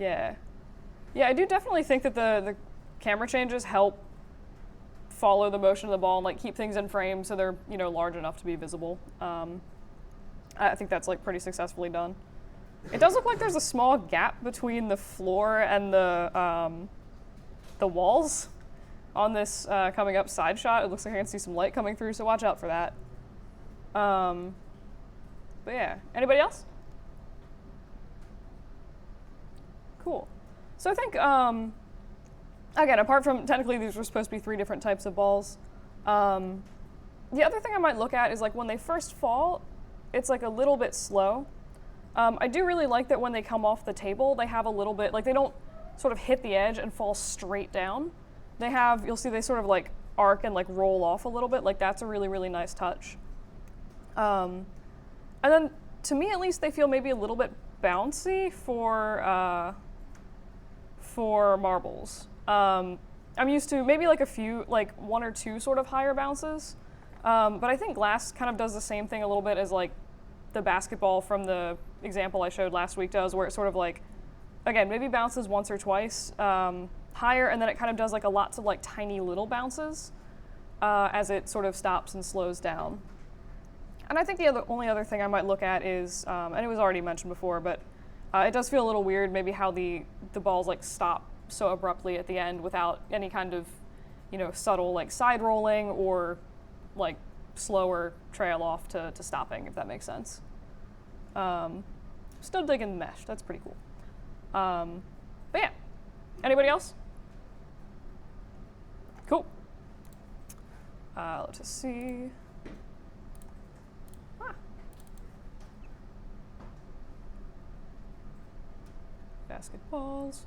Yeah. Yeah, I do definitely think that the camera changes help follow the motion of the ball and like keep things in frame so they're, large enough to be visible. I think that's like pretty successfully done. It does look like there's a small gap between the floor and the walls on this coming up side shot. It looks like I can see some light coming through, so watch out for that. But yeah, anybody else? Cool. So I think, again, apart from technically these were supposed to be 3 different types of balls, the other thing I might look at is like when they first fall, it's like a little bit slow. I do really like that when they come off the table, they have a little bit, like they don't sort of hit the edge and fall straight down. They have, you'll see they sort of like arc and like roll off a little bit, like that's a really, really nice touch. And then to me at least, they feel maybe a little bit bouncy for marbles. I'm used to maybe like a few, like 1 or 2 sort of higher bounces. But I think glass kind of does the same thing a little bit as like the basketball from the example I showed last week does, where it sort of like, again, maybe bounces once or twice higher, and then it kind of does like lots of like tiny little bounces as it sort of stops and slows down. And I think the only other thing I might look at is, and it was already mentioned before, but it does feel a little weird maybe how the balls like stop so abruptly at the end without any kind of, subtle like side rolling or like slower trail off to stopping, if that makes sense. Still digging the mesh, that's pretty cool. But yeah, anybody else? Cool. Let's just see. Basketballs.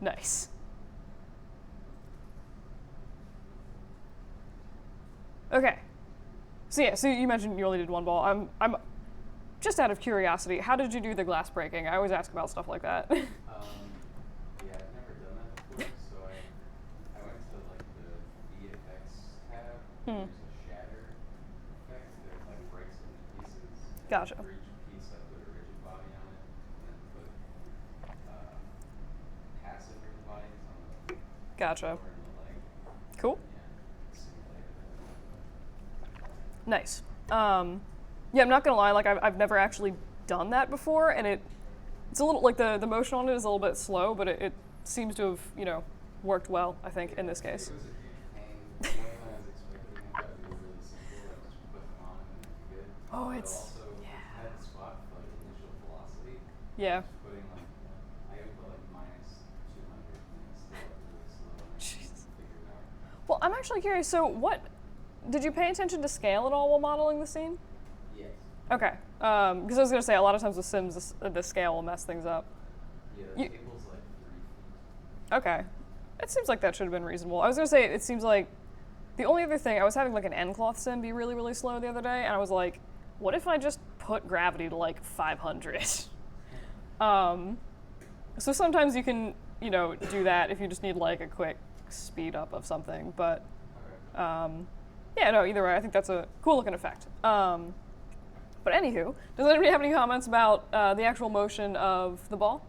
Nice. Okay. So yeah, so you mentioned you only did 1 ball. I'm just out of curiosity, how did you do the glass breaking? I always ask about stuff like that. Yeah, I've never done that before, so I went to like the VFX tab. There's a shatter effect that like breaks it into pieces. Gotcha. For each piece, I put a rigid body on it, and then put passive rigid bodies on the Gotcha. lower and the leg. Cool. Yeah, simulated it. Nice. Yeah, I'm not gonna lie, like I've never actually done that before, and it's a little, like the motion on it is a little bit slow, but it seems to have, worked well, I think, in this case. It was a huge pain. More than I was expecting. I thought it was really simple. I was just put them on and then be good. Oh, But it's, also yeah. had a spot for like initial velocity. Yeah. Just putting like, I would put like minus 200 and it's still like really slow. And I Jeez. couldn't figure it out. Well, I'm actually curious, so did you pay attention to scale at all while modeling the scene? Yes. Okay, because I was gonna say, a lot of times with Sims, the scale will mess things up. Yeah, the table's like 3 feet. Okay. It seems like that should have been reasonable. I was going to say, it seems like the only other thing, I was having like an N-cloth sim be really, really slow the other day, and I was like, what if I just put gravity to like 500? So sometimes you can, do that if you just need like a quick speed up of something, but yeah, no, either way, I think that's a cool looking effect. But anywho, does anybody have any comments about the actual motion of the ball?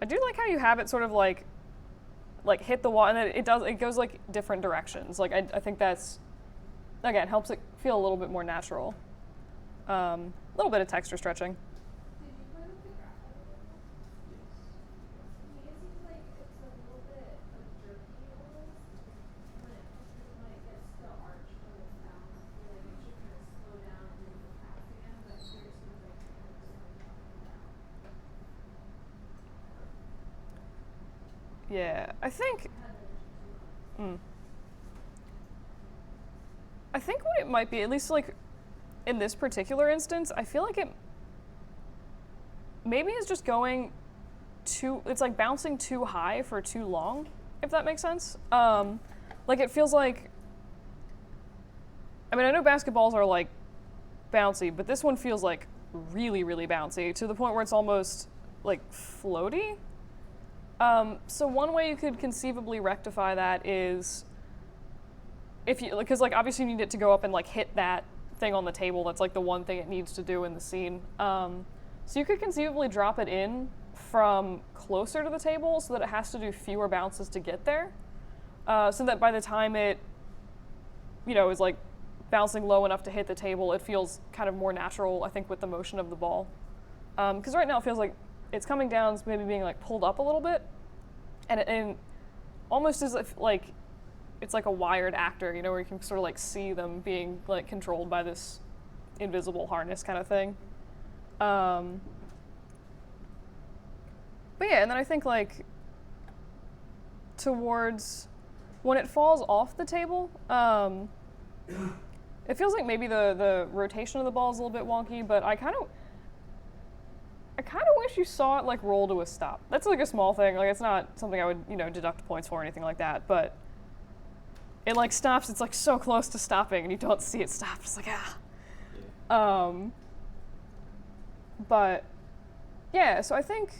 I do like how you have it sort of like hit the wall, and then it goes like different directions. Like I think that's, again, helps it feel a little bit more natural. A little bit of texture stretching. Did you play with the graphic? Yes. To me, it seems like it's a little bit like jerky almost when it gets to arch when it's down. I feel like it should kind of slow down and then go fast again, but here it seems like it's kind of slowing down. Yeah, I think. I think what it might be, at least like in this particular instance, I feel like it maybe is just going it's like bouncing too high for too long, if that makes sense. Like it feels like, I mean, I know basketballs are like bouncy, but this one feels like really, really bouncy to the point where it's almost like floaty. So one way you could conceivably rectify that is if you, because like obviously you need it to go up and like hit that thing on the table. That's like the one thing it needs to do in the scene. So you could conceivably drop it in from closer to the table so that it has to do fewer bounces to get there. So that by the time it, is like bouncing low enough to hit the table, it feels kind of more natural, I think, with the motion of the ball. Because right now it feels like it's coming down, it's maybe being like pulled up a little bit, and almost as if like it's like a wired actor, where you can sort of like see them being like controlled by this invisible harness kind of thing. But yeah, and then I think like towards when it falls off the table, it feels like maybe the rotation of the ball is a little bit wonky, but I kind of wish you saw it like roll to a stop. That's like a small thing. Like it's not something I would, deduct points for or anything like that, but it like stops, it's like so close to stopping and you don't see it stop. It's like, ah. But yeah, so I think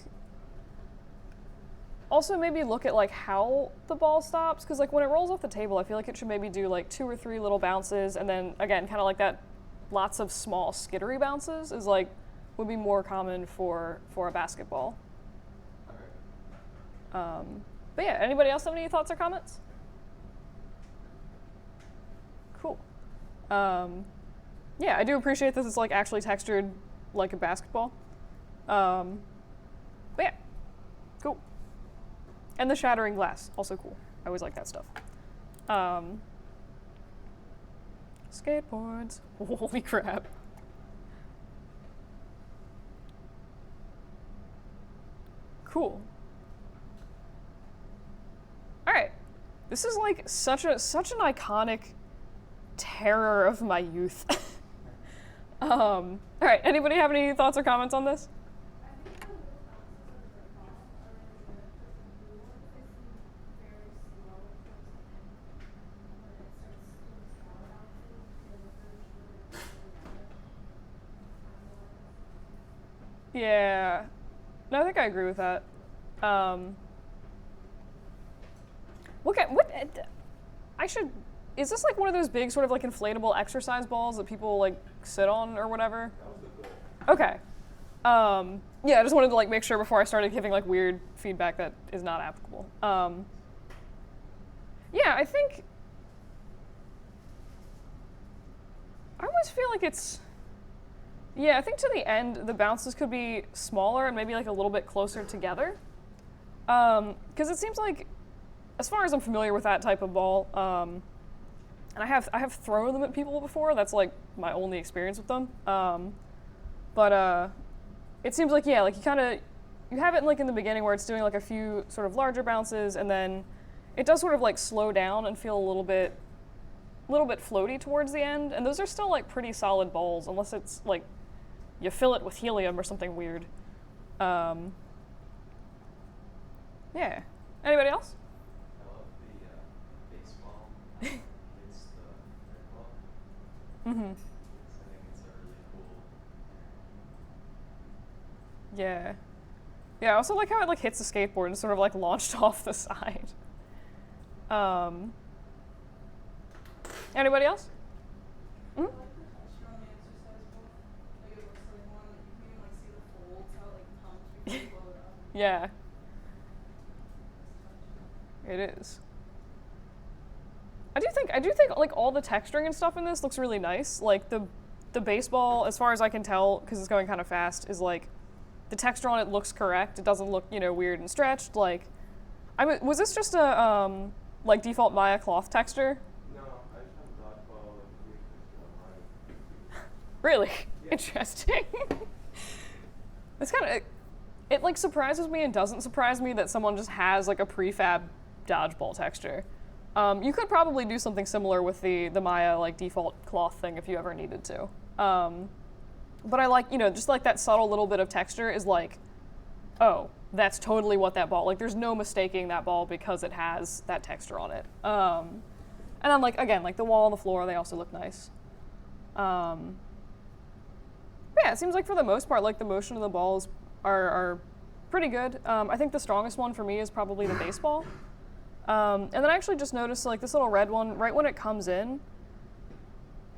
also maybe look at like how the ball stops, because like when it rolls off the table, I feel like it should maybe do like 2 or 3 little bounces, and then again, kind of like that, lots of small skittery bounces is like would be more common for a basketball. But yeah, anybody else have any thoughts or comments? Cool. Yeah, I do appreciate this. It's like actually textured like a basketball. But yeah, cool. And the shattering glass, also cool. I always like that stuff. Skateboards. Holy crap. Cool. All right. This is like such an iconic terror of my youth. All right. Anybody have any thoughts or comments on this? Yeah. No, I think I agree with that. Is this like one of those big sort of like inflatable exercise balls that people like sit on or whatever? That was the goal. Okay. Yeah, I just wanted to like make sure before I started giving like weird feedback that is not applicable. Yeah, I think I always feel like I think to the end the bounces could be smaller and maybe like a little bit closer together. Because it seems like, as far as I'm familiar with that type of ball, and I have thrown them at people before. That's like my only experience with them. But it seems like, yeah, like you have it like in the beginning where it's doing like a few sort of larger bounces, and then it does sort of like slow down and feel a little bit floaty towards the end. And those are still like pretty solid balls, unless it's like you fill it with helium or something weird. Yeah. Anybody else? I love the baseball. It's the red ball. Mm-hmm. I think it's a really cool. Yeah. Yeah, I also like how it like hits the skateboard and sort of like launched off the side. Anybody else? I like the texture on the exercise ball. Like it looks like one. You can even like see the folds, how it like comes before you blow it up. Yeah, it is. I do think like all the texturing and stuff in this looks really nice. Like the baseball, as far as I can tell, because it's going kind of fast, is like the texture on it looks correct. It doesn't look weird and stretched. Like, was this just a like default Maya cloth texture? No, I just have dodgeball and weird texture on mine. Really? Yeah. Interesting. It's kind of, it like surprises me and doesn't surprise me that someone just has like a prefab dodgeball texture. You could probably do something similar with the Maya like default cloth thing if you ever needed to. But I like, just like that subtle little bit of texture is like, oh, that's totally what that ball, like there's no mistaking that ball because it has that texture on it. And then like, again, like the wall and the floor, they also look nice. Yeah, it seems like for the most part, like the motion of the balls are pretty good. I think the strongest one for me is probably the baseball. And then I actually just noticed like this little red one right when it comes in.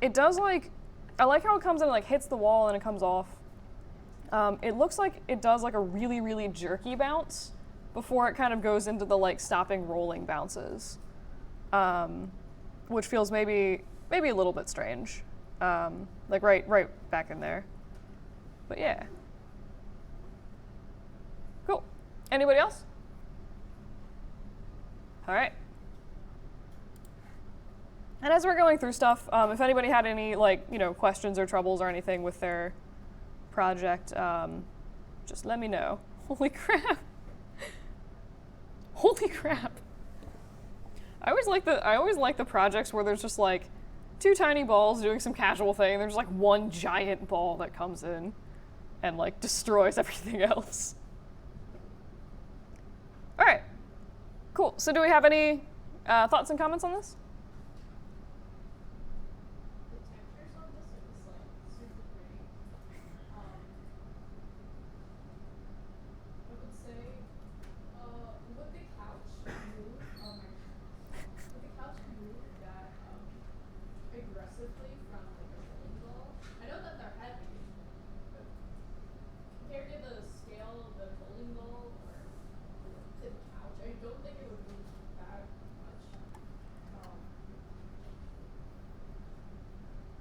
It does like, I like how it comes in and like hits the wall and it comes off. It looks like it does like a really, really jerky bounce before it kind of goes into the like stopping rolling bounces, which feels maybe a little bit strange, like right back in there. But yeah, cool. Anybody else? All right. And as we're going through stuff, if anybody had any like questions or troubles or anything with their project, just let me know. Holy crap! Holy crap! I always like the projects where there's just like two tiny balls doing some casual thing. There's like one giant ball that comes in and like destroys everything else. All right, cool. So do we have any thoughts and comments on this? The textures on this are just like super pretty. I would say, would the couch move? Oh my god. Would the couch move that aggressively from like a bowling ball? I know that they're heavy, but compared to the scale of the bowling ball or to the couch, I don't think it would move that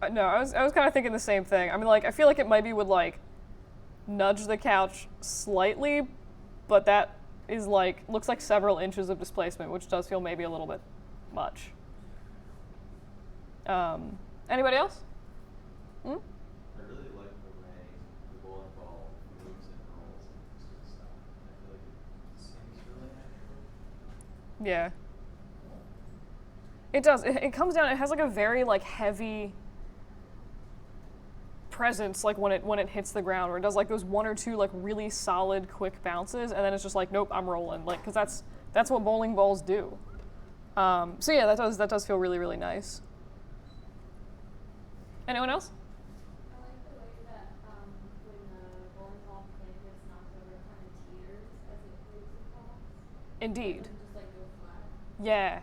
much. No, I was kind of thinking the same thing. I mean, like I feel like it maybe would like nudge the couch slightly, but that is like looks like several inches of displacement, which does feel maybe a little bit much. Anybody else? Hmm? I really like the way the bowling ball moves and rolls and sort of stuff. I feel like it seems really natural. Yeah. It does. It comes down. It has like a very like heavy presence, like when it hits the ground, where it does like those one or two like really solid quick bounces, and then it's just like nope, I'm rolling, like because that's what bowling balls do. So yeah, that does feel really really nice. Anyone else? I like the way that when the bowling ball pin gets knocked over, it kind of teeters as it moves across. Indeed. It doesn't just like go flat. Yeah.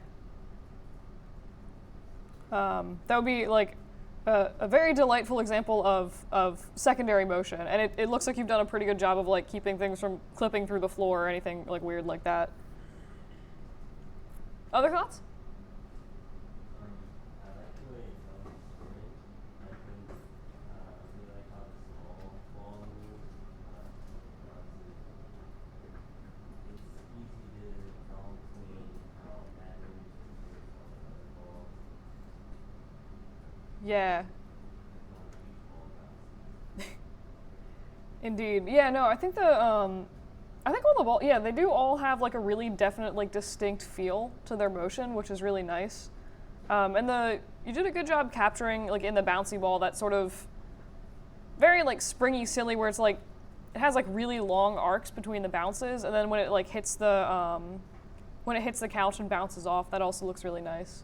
That would be like a very delightful example of secondary motion, and it looks like you've done a pretty good job of like keeping things from clipping through the floor or anything like weird like that. Other thoughts? I like the way it sounds spinning. I think really like how the small ball moves. It's easy to tell between how that moves compared to some of the other balls. Yeah. Like on the beach ball bounces. Indeed. Yeah, no, I think I think all the ball, yeah, they do all have like a really definite like distinct feel to their motion, which is really nice. And you did a good job capturing like in the bouncy ball that sort of very like springy silly where it's like it has like really long arcs between the bounces, and then when it like hits the couch and bounces off, that also looks really nice.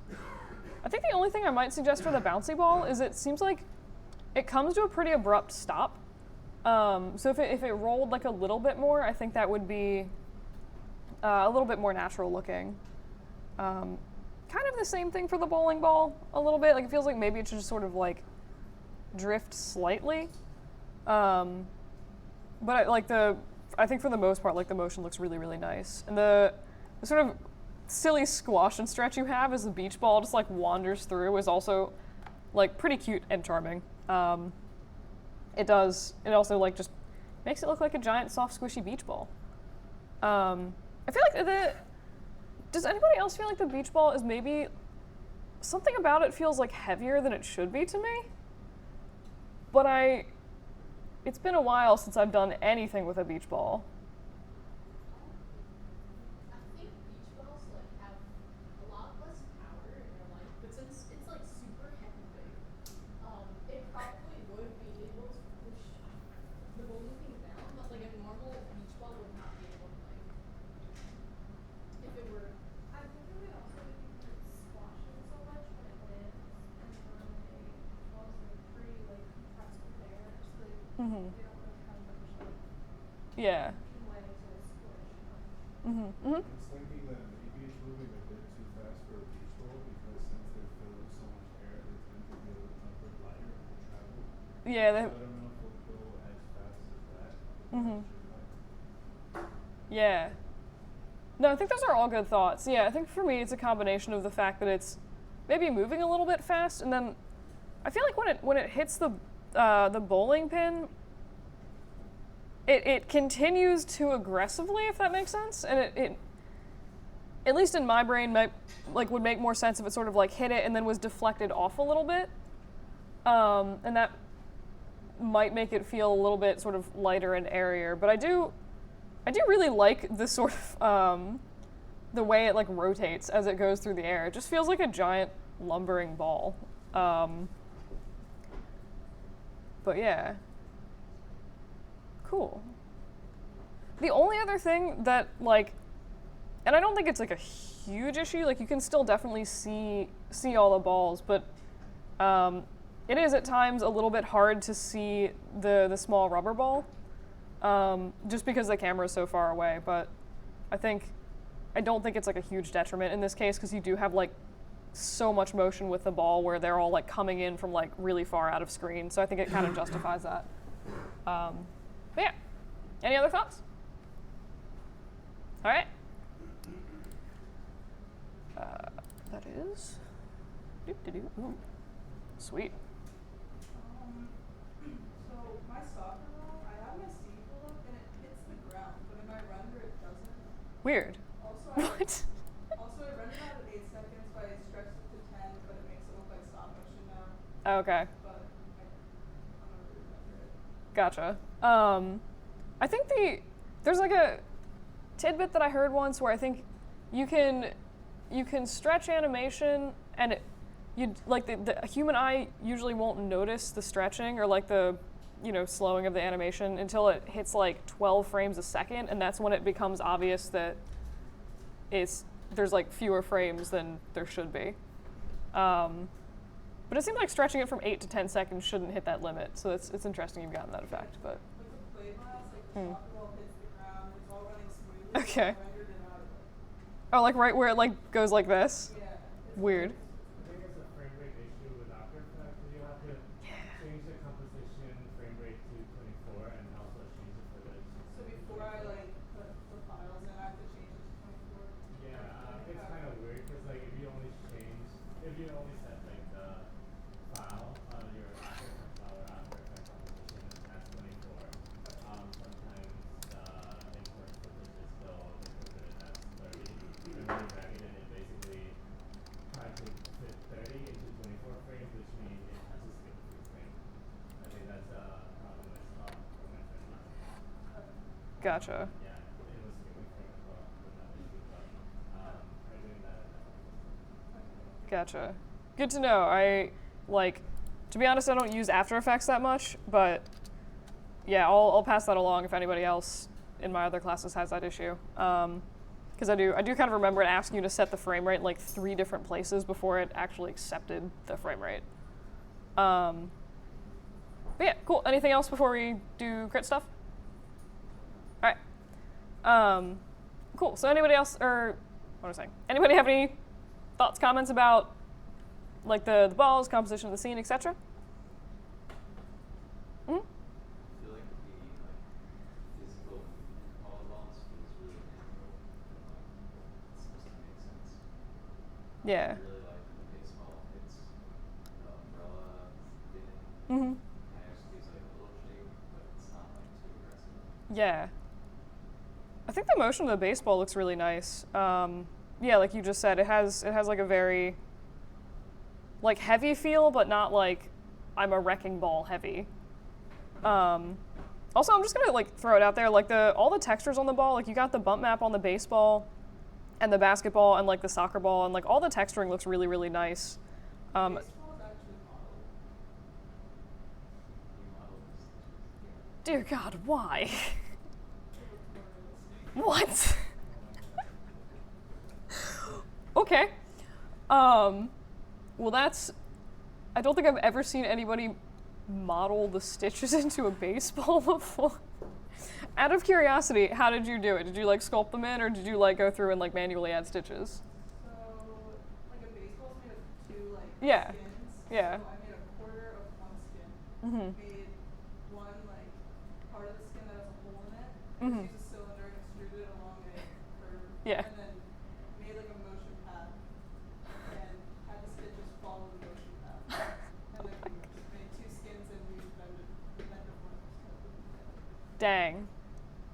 I think the only thing I might suggest for the bouncy ball is it seems like it comes to a pretty abrupt stop. So if it rolled like a little bit more, I think that would be a little bit more natural looking. Kind of the same thing for the bowling ball a little bit. Like it feels like maybe it should just sort of like drift slightly. But I think for the most part, like the motion looks really, really nice. And the sort of silly squash and stretch you have as the beach ball just like wanders through is also like pretty cute and charming. It also like just makes it look like a giant soft squishy beach ball. I feel like does anybody else feel like the beach ball is maybe something about it feels like heavier than it should be to me? But it's been a while since I've done anything with a beach ball. I think beach balls like have a lot less power in their life, but since it's like super heavy, it probably would be able to push the bowling pin down, but like a normal beach ball would not be able to like if it were. I think it would also be because it's squashing so much when it lands, and normally beach balls are pretty like compressed with air, so they don't really have much like Yeah. way to squish much. Mm-hmm. Mm-hmm. I was thinking that maybe it's moving a bit Yeah, I don't know if it'll go as fast as that. Mhm. Should Yeah. No, I think those are all good thoughts. Yeah, I think for me it's a combination of the fact that it's maybe moving a little bit fast, and then I feel like when it hits the bowling pin, it continues to aggressively, if that makes sense, and it at least in my brain might would make more sense if it sort of like hit it and then was deflected off a little bit, and that might make it feel a little bit sort of lighter and airier. But I do really like the sort of the way it like rotates as it goes through the air. It just feels like a giant lumbering ball. But yeah, cool. The only other thing that like, and I don't think it's like a huge issue. Like you can still definitely see all the balls, but it is at times a little bit hard to see the small rubber ball. Just because the camera is so far away, but I don't think it's like a huge detriment in this case because you do have like so much motion with the ball where they're all like coming in from like really far out of screen, so I think it kind of justifies that. But yeah, any other thoughts? All right. That is. Ooh. Sweet. So my soccer ball, I have my seat pulled up and it hits the ground, but in my render it doesn't. Weird. Also, What? I rendered out at 8 seconds, but I stretched it to 10, but it makes it look like stop motion now. Okay. But I'm gonna re-render it. Gotcha. I think there's like a tidbit that I heard once where I think you can stretch animation and you like the human eye usually won't notice the stretching or like the slowing of the animation until it hits like 12 frames a second, and that's when it becomes obvious that there's like fewer frames than there should be. But it seems like stretching it from 8 to 10 seconds shouldn't hit that limit, so it's interesting you've gotten that effect. But With the play glass, like the soccer ball hits the ground, it's all running smoothly. Okay. So I rendered it out at oh, like right where it like goes like this. yeah. It's Weird. I think it's a frame rate issue with After Effects. You have to change the composition frame rate to 24 and also change the footage. So before I like put the files in, I have to change it to 24. Yeah, it's kind of weird because like if you only set like the file on your After Effects file or After Effects composition at 24, sometimes import footage is still interpreted as 30. And when you drag it in, it basically tries to fit 30 into 24 frames, which means it has to skip 3 frames. I think that's a problem I saw from my friend last time. Gotcha. Yeah, it was skipping frame as well with that issue, but try doing that and that. Gotcha. Good to know. To be honest, I don't use After Effects that much, but yeah, I'll pass that along if anybody else in my other classes has that issue. Because I do kind of remember it asking you to set the frame rate in like 3 different places before it actually accepted the frame rate. But yeah, cool. Anything else before we do crit stuff? All right. Cool. So anybody else, or what was I saying? Anybody have any thoughts, comments about like the balls, composition of the scene, etc.? Mm-hmm. I feel like the physical volleyball feels really natural. It's supposed to make sense. Yeah. I really like the baseball. It's the umbrella thin. Mm-hmm. Kind of just gives like a little shake, but it's not like too aggressive. Yeah. I think the motion of the baseball looks really nice. Yeah, like you just said, it has like a very like heavy feel, but not like I'm a wrecking ball heavy. Also, I'm just gonna like throw it out there, like all the textures on the ball, like you got the bump map on the baseball and the basketball and like the soccer ball, and like all the texturing looks really, really nice. Baseball is actually modeled. You model this. Dear God, why? It looks more realistic. What? Okay. Well, I don't think I've ever seen anybody model the stitches into a baseball before. Out of curiosity, how did you do it? Did you like sculpt them in, or did you like go through and like manually add stitches? So, like a baseball's made of 2 like Yeah. skins. Yeah. So I made a quarter of one skin. Mm-hmm. Made Just used a cylinder and extruded it along a curve. Yeah. And then made like a motion path and had the stitches follow the motion path. And then just made two skins and we bend it one. Dang.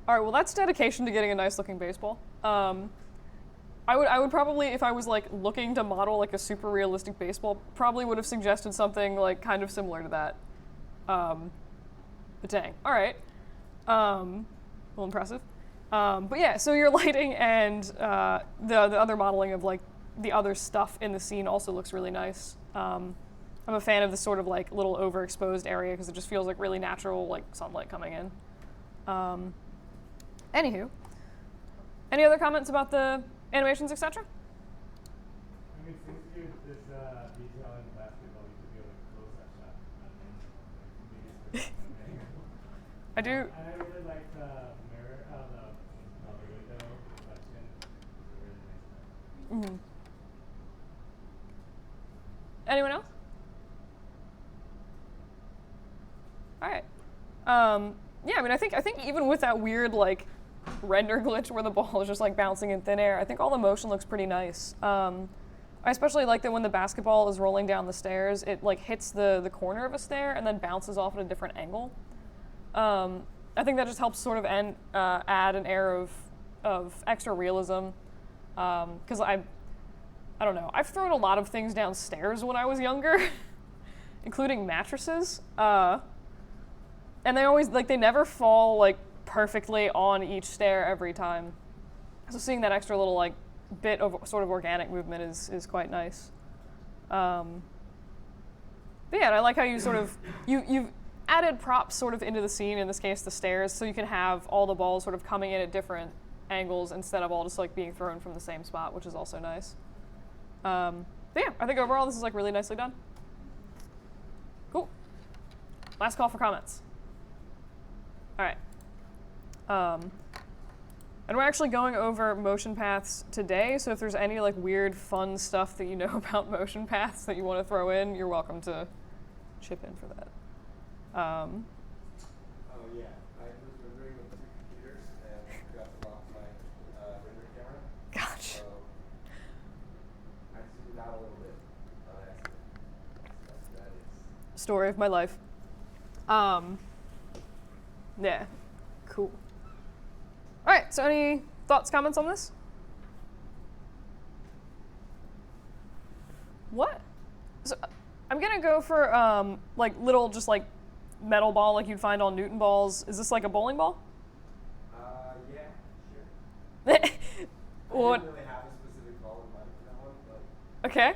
All right, well, that's dedication to getting a nice looking baseball. I would probably, if I was like looking to model like a super realistic baseball, probably would have suggested something like kind of similar to that. But dang. All right. A little impressive. But yeah, so your lighting and the other modeling of like the other stuff in the scene also looks really nice. I'm a fan of this sort of like little overexposed area because it just feels like really natural, like sunlight coming in. Anywho, any other comments about the animations, etc.? I mean, since you this detail in basketball, you could be like a close-up shot. I do. And I really like the mirror, the window reflection. It's a really nice. Anyone else? All right. Yeah, I mean, I think even with that weird like render glitch where the ball is just like bouncing in thin air, I think all the motion looks pretty nice. I especially like that when the basketball is rolling down the stairs, it like hits the corner of a stair and then bounces off at a different angle. I think that just helps sort of add an air of extra realism. Because I don't know, I've thrown a lot of things downstairs when I was younger, including mattresses. And they always, like, they never fall, like, perfectly on each stair every time. So seeing that extra little, like, bit of sort of organic movement is quite nice. But yeah, and I like how you sort of, you've added props sort of into the scene, in this case the stairs, so you can have all the balls sort of coming in at different angles instead of all just, like, being thrown from the same spot, which is also nice. But yeah, I think overall this is, like, really nicely done. Cool. Last call for comments. All right. And we're actually going over motion paths today, so if there's any like weird fun stuff that you know about motion paths that you want to throw in, you're welcome to chip in for that. Oh yeah, I was rendering with 2 computers and forgot to lock my render camera. Gotcha. So I zoomed out a little bit on accident. So that is. Story of my life. Yeah, cool. All right, so any thoughts, comments on this? What? So I'm gonna go for like little, just like metal ball like you'd find on Newton balls. Is this like a bowling ball? Yeah, sure. I What? didn't really have a specific ball in mind for that one, but Okay.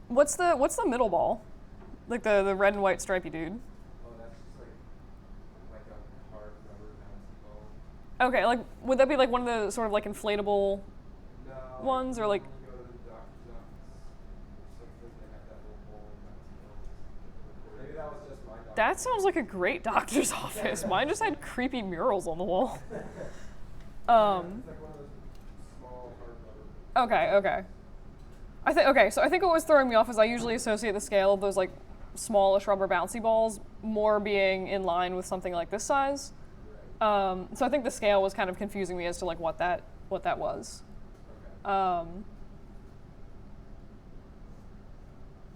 What's the middle ball? Like the red and white stripy dude. oh, that's just like a hard rubber bouncy ball. Okay, like would that be like one of the sort of like inflatable No. ones, or like? When you go to the doctor's office or something, they have that little bowl of bouncy balls. Maybe that was just my doctor. That sounds like a great doctor's office. Mine just had creepy murals on the wall. It's like one of those small hard rubber. Okay. So I think what was throwing me off is I usually associate the scale of those like smallish rubber bouncy balls more being in line with something like this size. Right. So I think the scale was kind of confusing me as to like what that was. Okay. All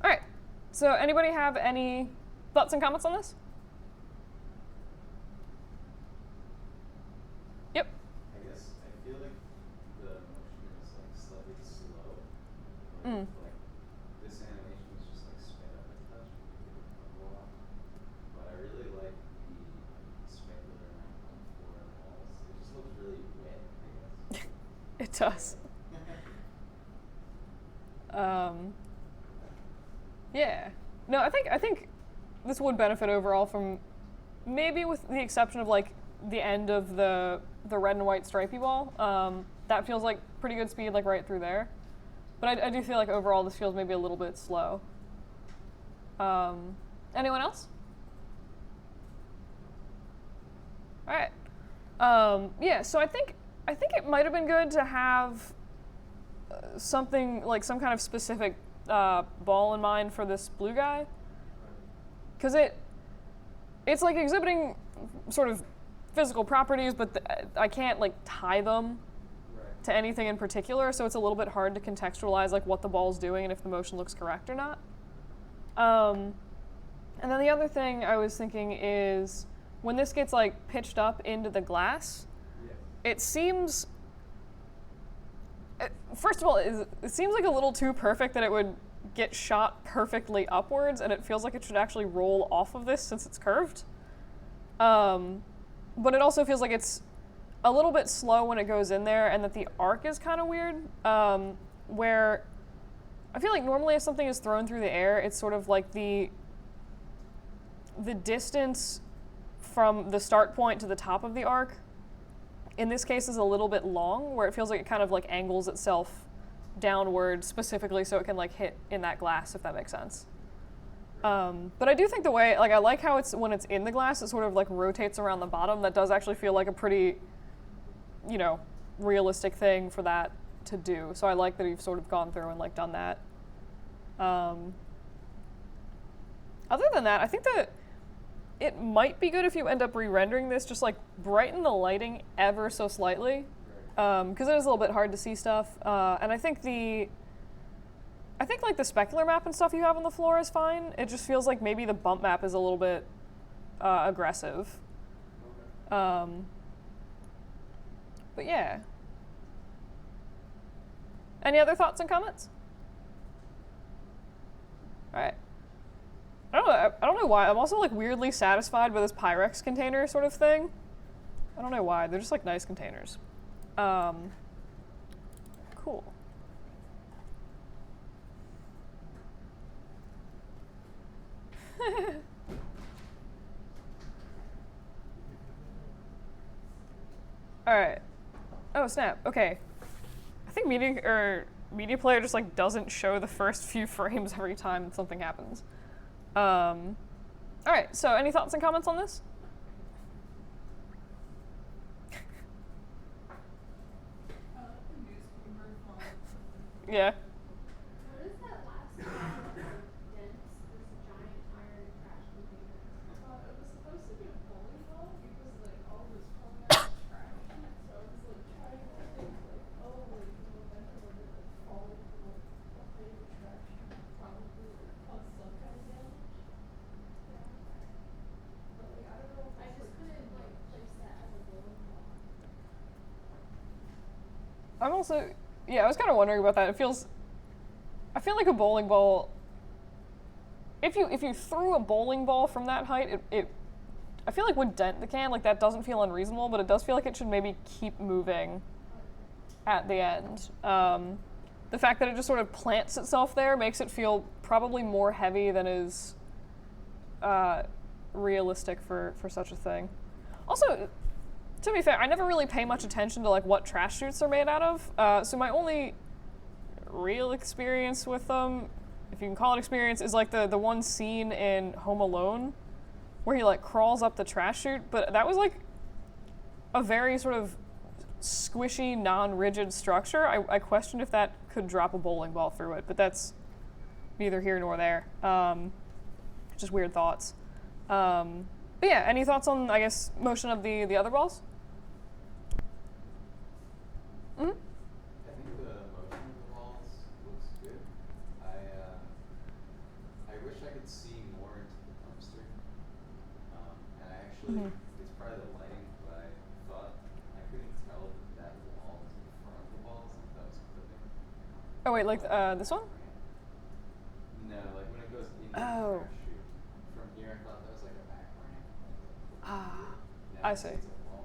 right. So anybody have any thoughts and comments on this? Yep. I guess I feel like the motion is like slightly slow. Mm. Like this animation was just like sped up a touch a lot. But I really like the specular 9.4 walls. It just looks really wet, I guess. It does. Yeah. No, I think this would benefit overall from, maybe with the exception of like the end of the red and white stripy ball. That feels like pretty good speed, like right through there. But I do feel like overall this feels maybe a little bit slow. Anyone else? All right. Yeah. So I think it might have been good to have something like some kind of specific ball in mind for this blue guy, because it's like exhibiting sort of physical properties, but I can't like tie them Right. to anything in particular, so it's a little bit hard to contextualize like what the ball's doing and if the motion looks correct or not. And then the other thing I was thinking is when this gets like pitched up into the glass, Yeah. it seems, first of all, it seems like a little too perfect that it would get shot perfectly upwards, and it feels like it should actually roll off of this since it's curved. But it also feels like it's a little bit slow when it goes in there, and that the arc is kind of weird, where I feel like normally if something is thrown through the air, it's sort of like the distance from the start point to the top of the arc, in this case, is a little bit long, where it feels like it kind of like angles itself downward specifically so it can like hit in that glass, if that makes sense. But I do think the way, like I like how it's, when it's in the glass, it sort of like rotates around the bottom. That does actually feel like a pretty, you know, realistic thing for that to do. So I like that you've sort of gone through and like done that. Other than that, I think that it might be good if you end up re-rendering this, just like brighten the lighting ever so slightly, because it is a little bit hard to see stuff. And I think like the specular map and stuff you have on the floor is fine. It just feels like maybe the bump map is a little bit aggressive. Okay. But yeah. Any other thoughts and comments? All right. I don't know why. I'm also like weirdly satisfied with this Pyrex container sort of thing. I don't know why. They're just like nice containers. Cool. All right. Oh snap. Okay. I think media player just like doesn't show the first few frames every time something happens. All right. So any thoughts and comments on this? The newspaper font. Yeah. What is that last one? Dense, this giant iron trash container. It was supposed to be a bowling ball because like all this falling out of trash. So I was like trying to think like, oh, like the momentum of it like falling from like behind the trash probably like cause some kind of damage. Yeah. But like I don't know if I it's, just couldn't like place that as a bowling ball. I'm also, yeah, I was kind of wondering about that. I feel like a bowling ball, if you threw a bowling ball from that height, I feel like would dent the can. Like that doesn't feel unreasonable, but it does feel like it should maybe keep moving at the end. The fact that it just sort of plants itself there makes it feel probably more heavy than is realistic for such a thing. Also, to be fair, I never really pay much attention to like what trash chutes are made out of. So my only real experience with them, if you can call it experience, is like the one scene in Home Alone where he like crawls up the trash chute. But that was like a very sort of squishy, non-rigid structure. I questioned if that could drop a bowling ball through it, but that's neither here nor there. Just weird thoughts. But yeah, any thoughts on, I guess, motion of the other balls? Mm-hmm. I think the motion of the balls looks good. I wish I could see more into the dumpster. And I actually, it's probably the lighting, but I thought I couldn't tell that wall was in front of the balls. I thought it was clipping. Oh wait, like this one? No, like when it goes into Oh. the trash chute. From here, I thought that was like a back ramp. Ah, Now I it's see. a wall.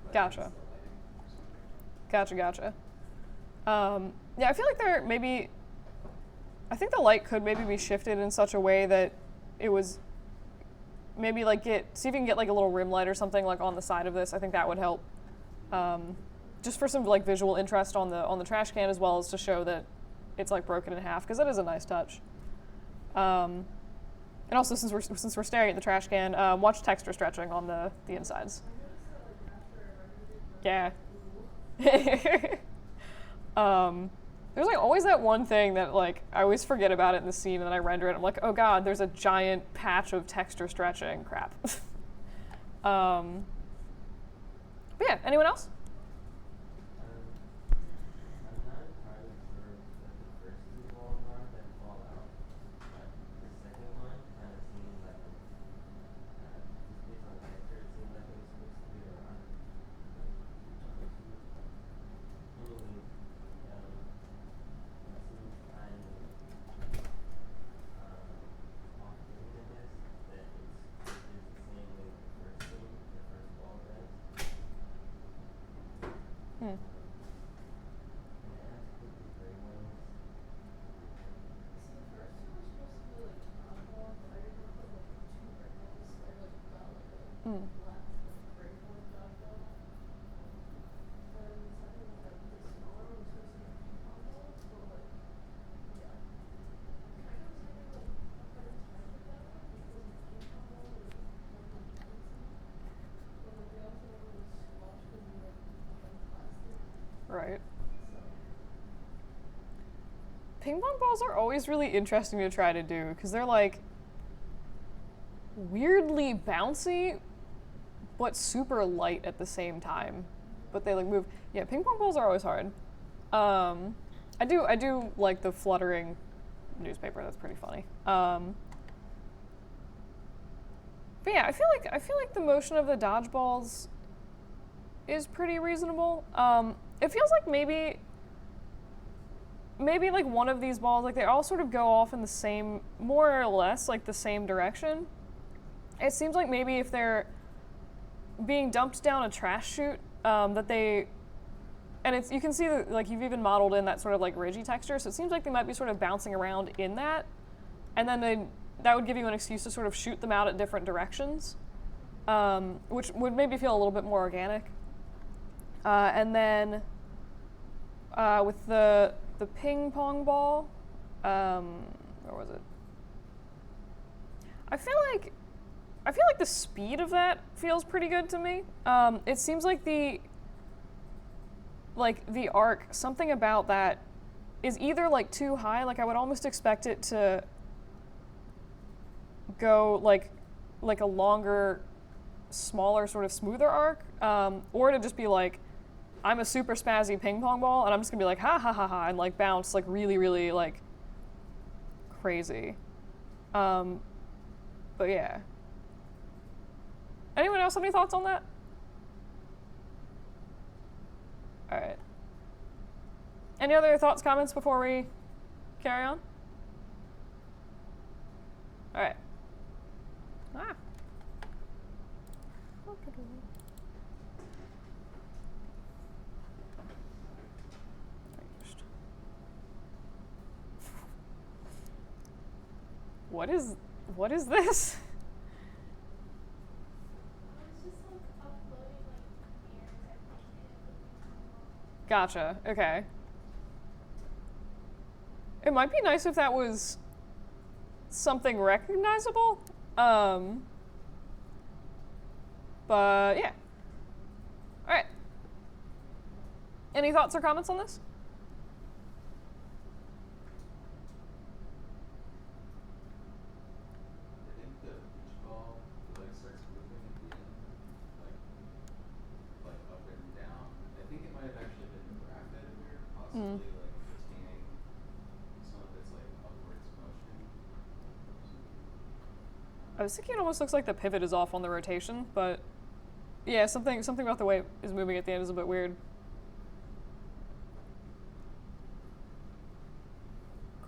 But Gotcha. it's the lighting or something. Gotcha. Yeah, I feel like I think the light could maybe be shifted in such a way that it was maybe like see if you can get like a little rim light or something like on the side of this. I think that would help. Just for some like visual interest on the trash can, as well as to show that it's like broken in half, because that is a nice touch. And also, since we're staring at the trash can, watch texture stretching on the insides. Yeah. There's like always that one thing that like I always forget about it in the scene, and then I render it. I'm like, oh god, there's a giant patch of texture stretching. Crap. But yeah, anyone else? I'm not entirely sure that the first two balls are that fall out, but the second one kind of seemed like just based on texture, it seemed like it was supposed to be around like anyway, it seems kind of off-putting, I guess, that it is the same way the first ball does. Hmm. And it has quickly gray ones. So the first two were supposed to be like oddball, but I didn't put like two red balls, so I like got like a Hmm. black and gray one dodgeball. Then the second one, like the smaller one, was supposed to be ping pong balls, but like, yeah. I kind of was having like a hard time with that one because the ping pong ball was like kind of bouncy, but like they also don't really squash because they're like plastic, Right. so. Ping pong balls are always really interesting to try to do because they're like weirdly bouncy, but super light at the same time. But they like move. Yeah, ping pong balls are always hard. I do like the fluttering newspaper. That's pretty funny. But yeah, I feel like the motion of the dodgeballs is pretty reasonable. It feels like maybe like one of these balls, like they all sort of go off in the same, more or less like the same direction. It seems like maybe if they're being dumped down a trash chute, that they, and it's, you can see that like you've even modeled in that sort of like ridgy texture, so it seems like they might be sort of bouncing around in that, and then that would give you an excuse to sort of shoot them out at different directions, which would maybe feel a little bit more organic. And then with the ping pong ball, where was it? I feel like the speed of that feels pretty good to me. It seems like the arc, something about that is either like too high, like I would almost expect it to go like a longer, smaller, sort of smoother arc, or to just be like, I'm a super spazzy ping pong ball, and I'm just gonna be like, ha ha ha ha, and like bounce like really, really like crazy. But yeah. Anyone else have any thoughts on that? All right. Any other thoughts, comments before we carry on? All right. Ah. What is this? It's just like uploading like mirrors I painted with the Gotcha. Okay. It might be nice if that was something recognizable. But yeah. All right. Any thoughts or comments on this? I think the beach ball like starts moving at the end, like up and down. I think it might have actually been the graph editor, possibly like retaining some of its like upwards motion. I was thinking it almost looks like the pivot is off on the rotation, but yeah, something about the way it is moving at the end is a bit weird.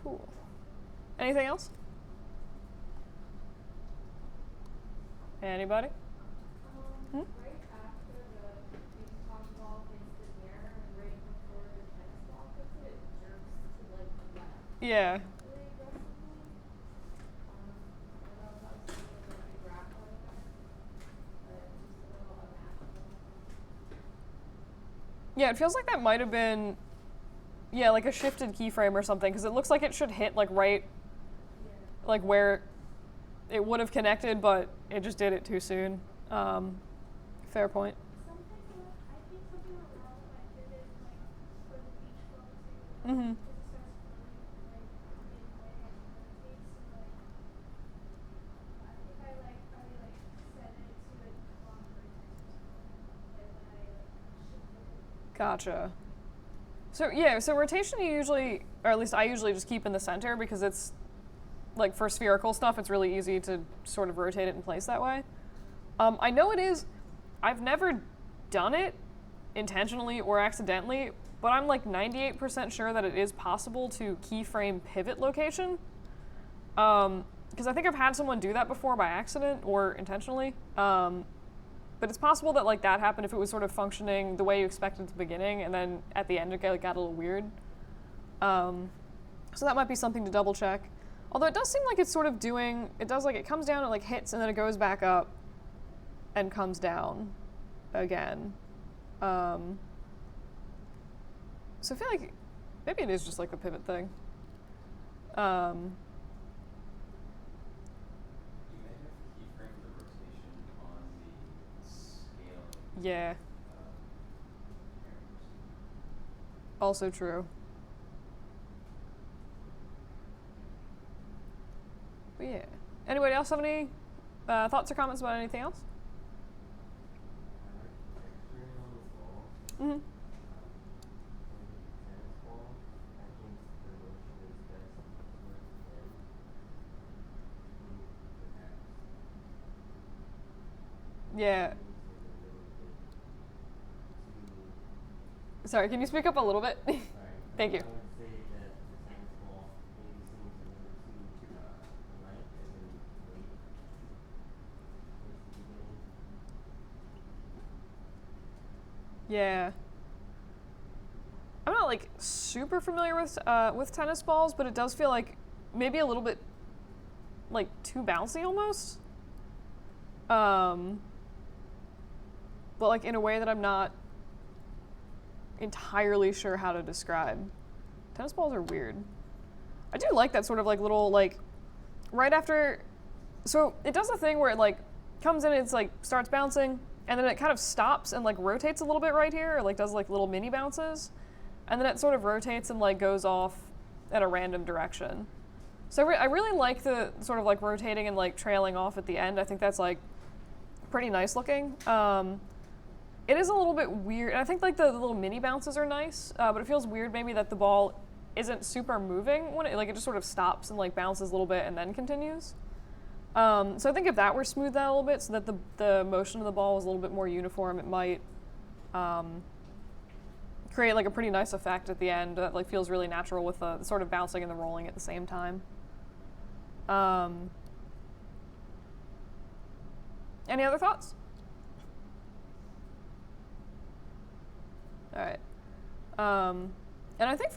Cool. Anything else? Anybody? Hmm? Right after the ping pong ball hits the mirror and right before the tennis ball hits it, it jerks to like the left Yeah. really aggressively. I don't know if that was something like the graph editor, but just a little unnatural. Yeah, it feels like that might have been, yeah, like a shifted keyframe or something, because it looks like it should hit like right, Yeah. like where it would have connected, but it just did it too soon. Fair point. Something I think something went wrong with my pivot, like for the beach ball too. Mm-hmm. Because it starts floating like midway and levitates, so like I think I set it to like come on rotation or something. And then I like Gotcha. So yeah, so rotation you usually, or at least I usually just keep in the center because it's like for spherical stuff, it's really easy to sort of rotate it in place that way. I know it is. I've never done it intentionally or accidentally, but I'm like 98% sure that it is possible to keyframe pivot location. Because I think I've had someone do that before by accident or intentionally. But it's possible that like that happened if it was sort of functioning the way you expected at the beginning, and then at the end it got a little weird. So that might be something to double check. Although it does seem like it's sort of doing, it does like it comes down, it like hits, and then it goes back up and comes down again. So I feel like maybe it is just like the pivot thing. You may have keyframed the rotation on the scaling Yeah, parameters. also true. But yeah. Anybody else have any thoughts or comments about anything else? Texturing on the ball. Mm-hmm. Tennis ball, I think the motion is best towards the end. Perhaps Yeah. moves in a little bit too. Sorry, can you speak up a little bit? Sorry. Thank you. I would say that the tennis ball maybe seems a little too light as in weight towards the beginning. Yeah. I'm not like super familiar with tennis balls, but it does feel like maybe a little bit like too bouncy almost. But like in a way that I'm not entirely sure how to describe. Tennis balls are weird. I do like that sort of like little like right after, so it does a thing where it like comes in and it's like starts bouncing, and then it kind of stops and like rotates a little bit right here, or like does like little mini bounces, and then it sort of rotates and like goes off at a random direction. So I really like the sort of like rotating and like trailing off at the end. I think that's like pretty nice looking. It is a little bit weird. I think like the little mini bounces are nice, but it feels weird maybe that the ball isn't super moving when it like it just sort of stops and like bounces a little bit and then continues. So I think if that were smoothed out a little bit so that the motion of the ball was a little bit more uniform, it might create like a pretty nice effect at the end that like feels really natural with the sort of bouncing and the rolling at the same time. Any other thoughts? All right. And I think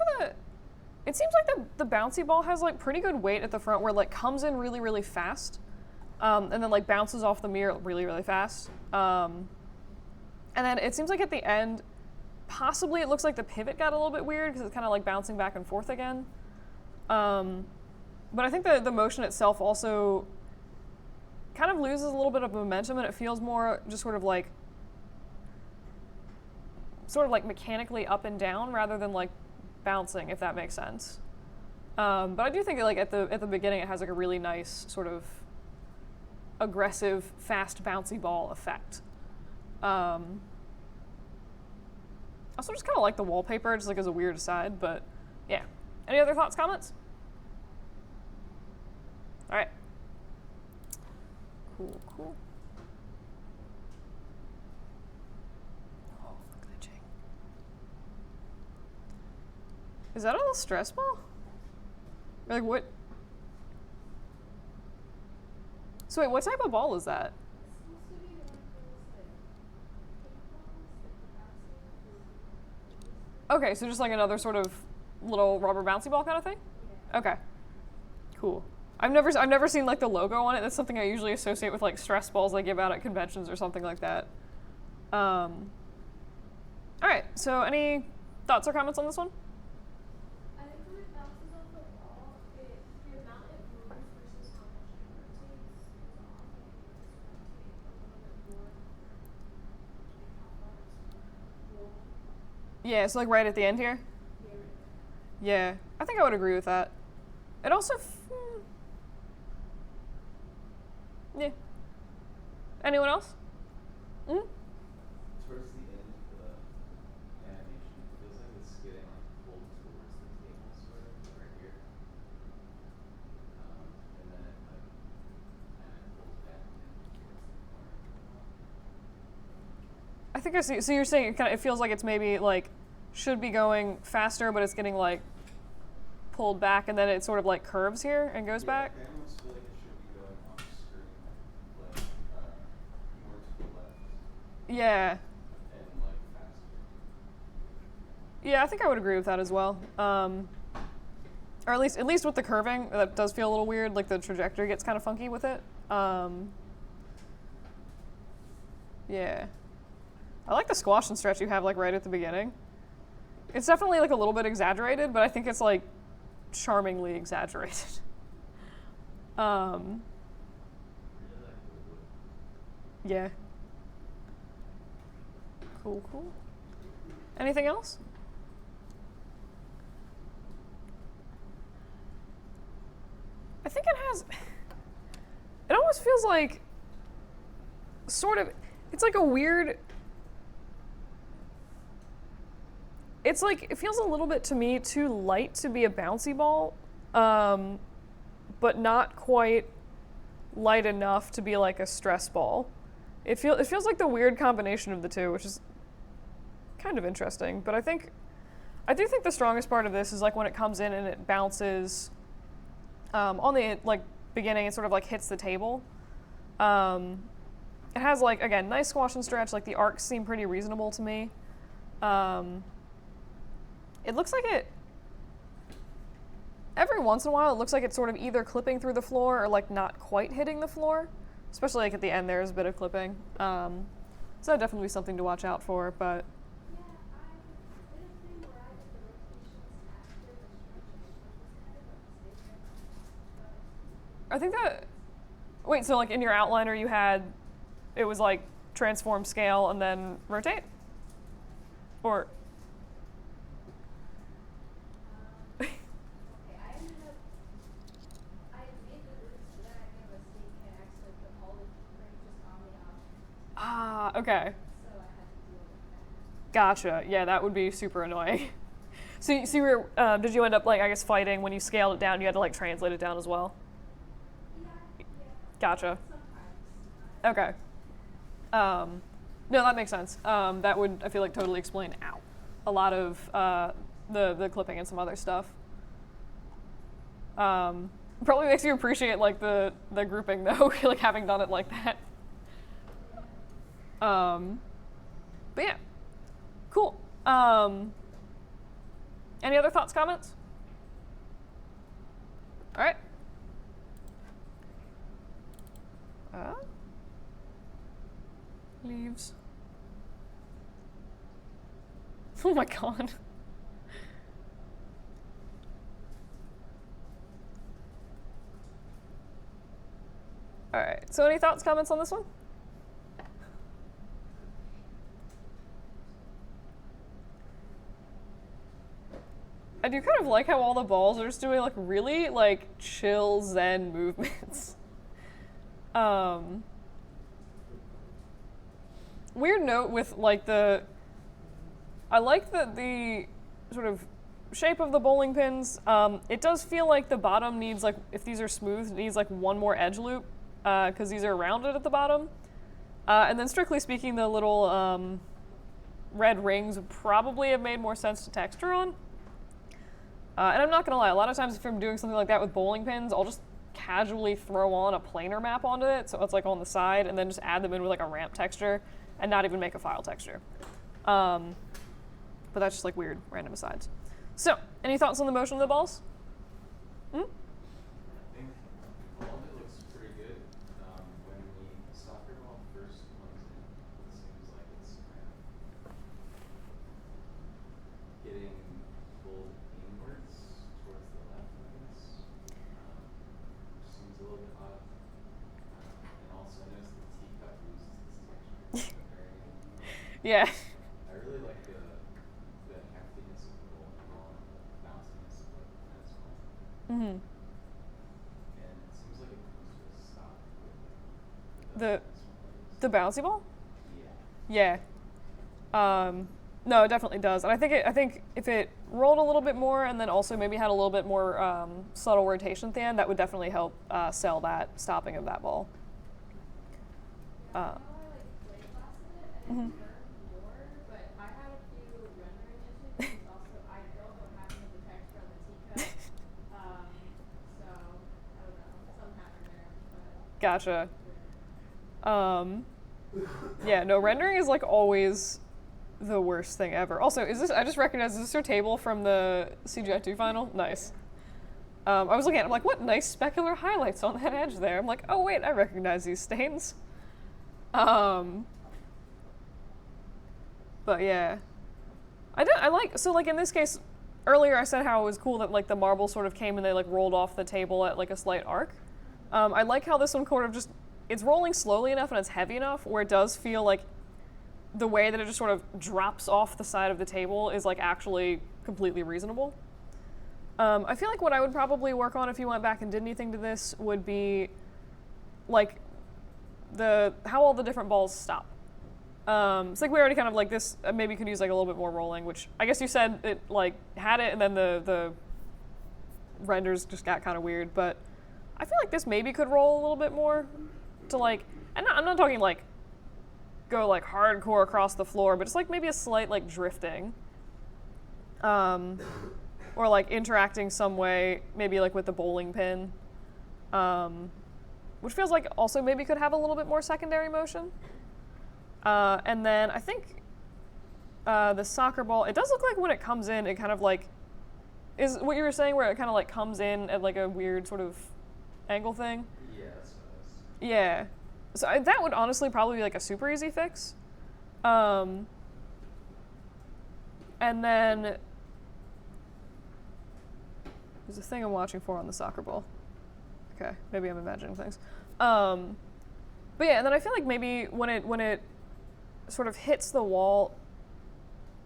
it seems like the bouncy ball has like pretty good weight at the front where it like comes in really, really fast, and then like bounces off the mirror really, really fast. And then it seems like at the end, possibly it looks like the pivot got a little bit weird because it's kind of like bouncing back and forth again. But I think the motion itself also kind of loses a little bit of momentum, and it feels more just sort of like mechanically up and down rather than like bouncing, if that makes sense. But I do think like at the beginning it has like a really nice sort of aggressive, fast, bouncy ball effect. Also just kind of like the wallpaper, just like as a weird aside, but yeah. Any other thoughts, comments? All right. Cool. Oh, glitching. Is that a little stress ball? Or like what? So wait, what type of ball is that? Seems to be one of those like ping pongs, like the bouncing. Okay, so just like another sort of little rubber bouncy ball kind of thing? Yeah. Okay. Cool. I've never seen like the logo on it. That's something I usually associate with like stress balls they give out at conventions or something like that. All right. So any thoughts or comments on this one? I think when it bounces off the wall, the amount it moves versus how much it rotates is off. I think it needs to rotate a little bit more than how far it's rolling. Yeah. So like right at the end here. Yeah, right Yeah. there. I think I would agree with that. It also. Yeah. Anyone else? Mm? Towards the end of the animation, think I see. So you're saying it feels like it's maybe like should be going faster, but it's getting like pulled back, and then it sort of like curves here and goes back. I almost feel like it should be going off screen, like more to the left Yeah. and like faster. Yeah, I think I would agree with that as well. Or at least with the curving, that does feel a little weird. Like the trajectory gets kind of funky with it. Yeah. I like the squash and stretch you have like right at the beginning. It's definitely like a little bit exaggerated, but I think it's like charmingly exaggerated. Yeah. Cool, cool. Anything else? I think it has. It almost feels like sort of. It's like a weird. It's like it feels a little bit to me too light to be a bouncy ball, but not quite light enough to be like a stress ball. It feels like the weird combination of the two, which is kind of interesting. But I do think the strongest part of this is like when it comes in and it bounces on the like beginning. It sort of like hits the table. It has like again nice squash and stretch. Like the arcs seem pretty reasonable to me. It looks like it. Every once in a while, it looks like it's sort of either clipping through the floor or like not quite hitting the floor. Especially like at the end, there's a bit of clipping. So that'd definitely be something to watch out for. But Yeah, I did a thing where I did the rotations after the stretching, which was kind of a mistake. I think that. Wait, so like in your outliner, you had it was like transform, scale, and then rotate, or. Okay, I ended up, I had made the groups, but then I made a mistake and accidentally put all the keyframes just on the option, Ah, okay. so I had to deal with that. Gotcha. Yeah, that would be super annoying. So you were, did you end up like I guess fighting when you scaled it down? You had to like translate it down as well. Yeah, Gotcha. sometimes. Okay. No, that makes sense. That would I feel like totally explain a lot of the clipping and some other stuff. Probably makes you appreciate like the grouping though, like having done it like that. But yeah, cool. Any other thoughts, comments? All right. Leaves. Oh my god. All right. So any thoughts, comments on this one? I do kind of like how all the balls are just doing like really like chill zen movements. Weird note with like I like the sort of shape of the bowling pins. It does feel like the bottom needs like, if these are smooth, it needs like one more edge loop because these are rounded at the bottom. And then strictly speaking, the little red rings would probably have made more sense to texture on. And I'm not gonna lie, a lot of times if I'm doing something like that with bowling pins, I'll just casually throw on a planar map onto it, so it's like on the side, and then just add them in with like a ramp texture, and not even make a file texture. But that's just like weird, random asides. So, any thoughts on the motion of the balls? I think all of it looks pretty good. When the soccer ball first comes in, it seems like it's kind of getting pulled inwards towards the left, I guess. Seems a little bit odd. And also I noticed the teacup uses this texture at the very end. Yeah. I really like the heftiness of the bowling ball and the bounciness of like the tennis ball. Mm-hmm. And it seems like it comes to a stop with The tennis players. the bouncy ball? Yeah. Yeah. No, it definitely does, and I think if it rolled a little bit more, and then also maybe had a little bit more subtle rotation at the end, that would definitely help sell that stopping of that ball. I know I like play class with it, and it burned more Gotcha. Yeah, no, rendering is like always the worst thing ever. Also, I just recognized, is this your table from the CGI2 final? Nice. I was looking at it, I'm like, what nice specular highlights on that edge there. I'm like, oh wait, I recognize these stains. But yeah. So like in this case, earlier I said how it was cool that like the marble sort of came and they like rolled off the table at like a slight arc. I like how this one kind of it's rolling slowly enough and it's heavy enough where it does feel like the way that it just sort of drops off the side of the table is like actually completely reasonable. I feel like what I would probably work on if you went back and did anything to this would be like how all the different balls stop. It's like we already kind of like this maybe could use like a little bit more rolling, which I guess you said it like had it and then the renders just got kind of weird, but I feel like this maybe could roll a little bit more to like, and I'm not talking like go like hardcore across the floor, but just like maybe a slight like drifting. Or like interacting some way, maybe like with the bowling pin. Which feels like also maybe could have a little bit more secondary motion. And then I think the soccer ball, it does look like when it comes in, it kind of like, is what you were saying where it kind of like comes in at like a weird sort of angle thing? Yeah, that's what it is. Yeah. So that would honestly probably be like a super easy fix. And then there's a thing I'm watching for on the soccer ball. Okay, maybe I'm imagining things. But yeah, and then I feel like maybe when it sort of hits the wall,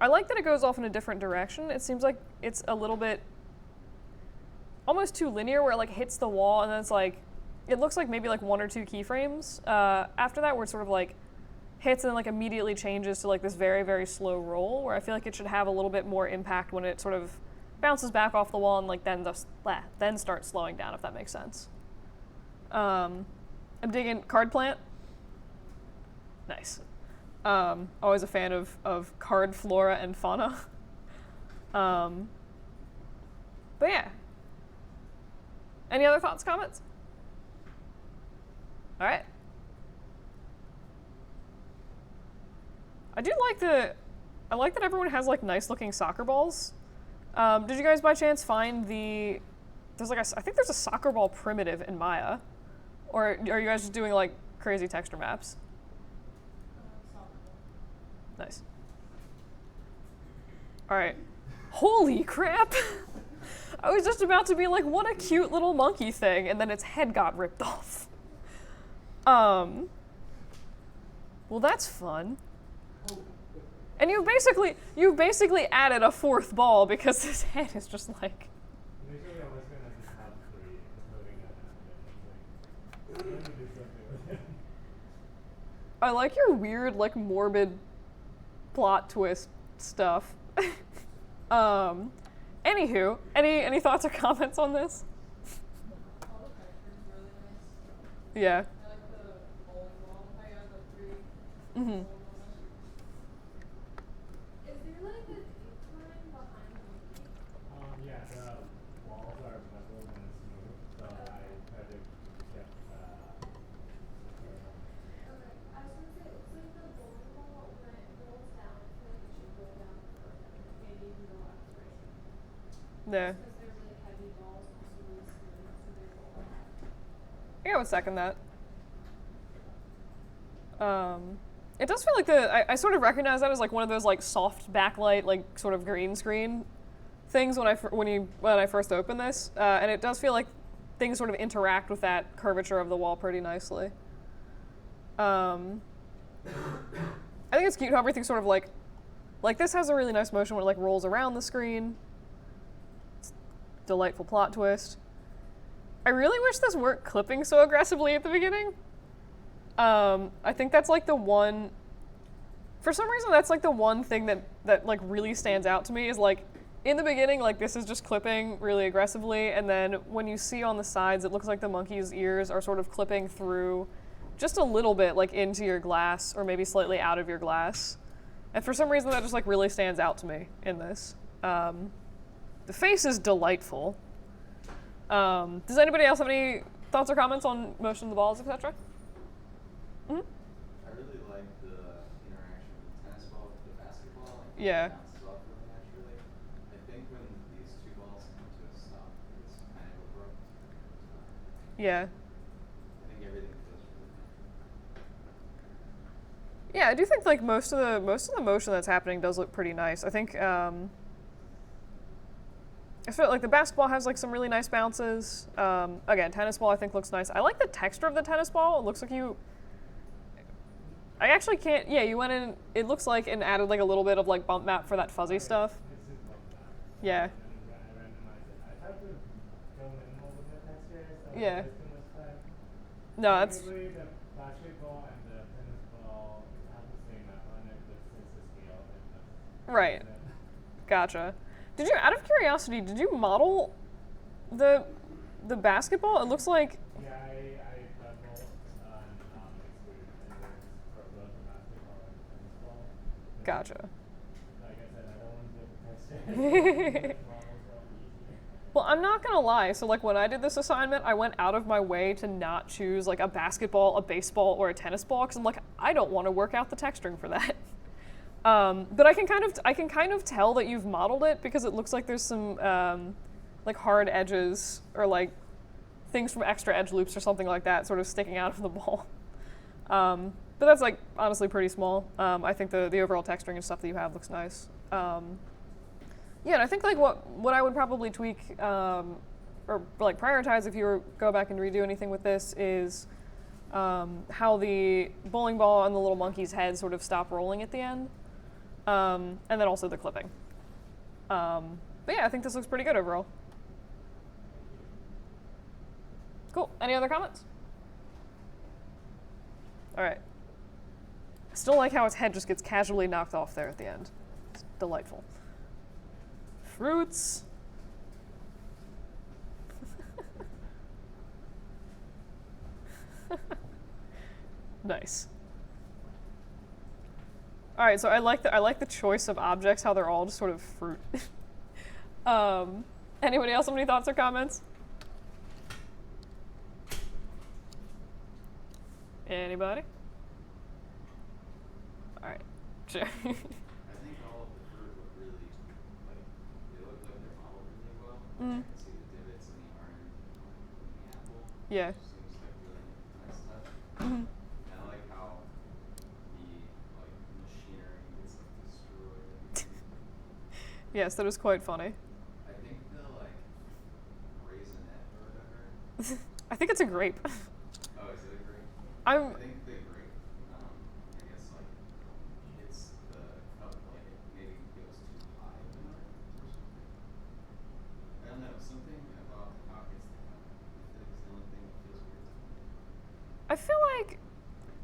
I like that it goes off in a different direction. It seems like it's a little bit almost too linear where it like hits the wall and then it's like, it looks like maybe like one or two keyframes after that where it sort of like hits and then like immediately changes to like this very, very slow roll where I feel like it should have a little bit more impact when it sort of bounces back off the wall and like then starts slowing down, if that makes sense. I'm digging card plant. Nice. Always a fan of card flora and fauna. But yeah. Any other thoughts, comments? All right. I like that everyone has like nice looking soccer balls. Did you guys by chance find I think there's a soccer ball primitive in Maya, or are you guys just doing like crazy texture maps? Nice. All right. Holy crap! I was just about to be like, what a cute little monkey thing, and then its head got ripped off. Well, that's fun. And you've basically added a fourth ball because his head is just like. Initially, I was gonna just have 3, including an animal. Like, I'm gonna do something with him. I like your weird, like morbid plot twist stuff. Anywho, any thoughts or comments on this? All the textures really nice. Yeah. I like the bowling ball. I got the 3. Mm-hmm. Is there like an incline behind the monkey? Yeah, the walls are beveled and smooth, so I try to get Okay. I was gonna say, it looks like the bowling ball, when it rolls down, I feel like it should roll down further. Maybe even go left to right. Yeah. Because they're really heavy balls, also really smooth, so they roll out. I think I would second that. It does feel like I sort of recognize that as like one of those like soft backlight, like sort of green screen things when I first opened this, and it does feel like things sort of interact with that curvature of the wall pretty nicely. I think it's cute how everything sort of like this has a really nice motion when it like rolls around the screen. It's a delightful plot twist. I really wish this weren't clipping so aggressively at the beginning. I think that's like the one, for some reason that's like the one thing that like really stands out to me is like in the beginning like this is just clipping really aggressively, and then when you see on the sides it looks like the monkey's ears are sort of clipping through just a little bit like into your glass or maybe slightly out of your glass, and for some reason that just like really stands out to me in this. The face is delightful. Does anybody else have any Thoughts or comments on motion of the balls, etc.? Mm-hmm. I really like the interaction with the tennis ball with the basketball. Like Yeah. it bounces off really naturally. I think when these two balls come to a stop, it's kind of abrupt. Yeah. I think everything feels really natural. Yeah, I do think like most of the motion that's happening does look pretty nice. I think I feel like the basketball has like some really nice bounces. Again, tennis ball I think looks nice. I like the texture of the tennis ball. It looks like you. I actually can't. Yeah, you went in. It looks like and added like a little bit of like bump map for that fuzzy stuff. It's just like that. Yeah. And then I randomized it. I tried to go minimal with the texture, so Yeah. there's too much time. No, that's Technically, the basketball and the tennis ball have the same map on it, but since the scale, it doesn't. right. Gotcha. Did you, out of curiosity, did you model the basketball? It looks like. Yeah, I cut both excluded fingers for both the basketball and tennis ball. But Gotcha. like I said, I don't want to do the texture. Models are easier. Well, I'm not gonna lie. So, like, when I did this assignment, I went out of my way to not choose like a basketball, a baseball, or a tennis ball because I'm like, I don't want to work out the texturing for that. But I can kind of tell that you've modeled it because it looks like there's some like hard edges or like things from extra edge loops or something like that sort of sticking out of the ball. But that's like honestly pretty small. I think the overall texturing and stuff that you have looks nice. Yeah, and I think like what I would probably tweak or like prioritize if you were go back and redo anything with this is how the bowling ball and the little monkey's head sort of stop rolling at the end, and then also the clipping. But yeah, I think this looks pretty good overall. Cool. Any other comments? All right. I still like how its head just gets casually knocked off there at the end. It's delightful. Fruits. Nice. All right, so I like the choice of objects, how they're all just sort of fruit. Anybody else have any thoughts or comments? Anybody? All right, sure. I think all of the fruit look really, like, they look like they're modeled really well. Mm. I can see the divots in the orange and the apple. Yeah. Which seems like really nice touch. Mhm. And I like how the, like, machinery gets, like, destroyed at the end. Yes, that is quite funny. I think the, like, raisinette or whatever. I think it's a grape. Oh, is it a grape? I'm. I think the grape, I guess, like, it's the cup, like, it maybe goes too high in the mark or something. I don't know, something about how it gets the cup, I feel like it's the only thing that feels weird to me.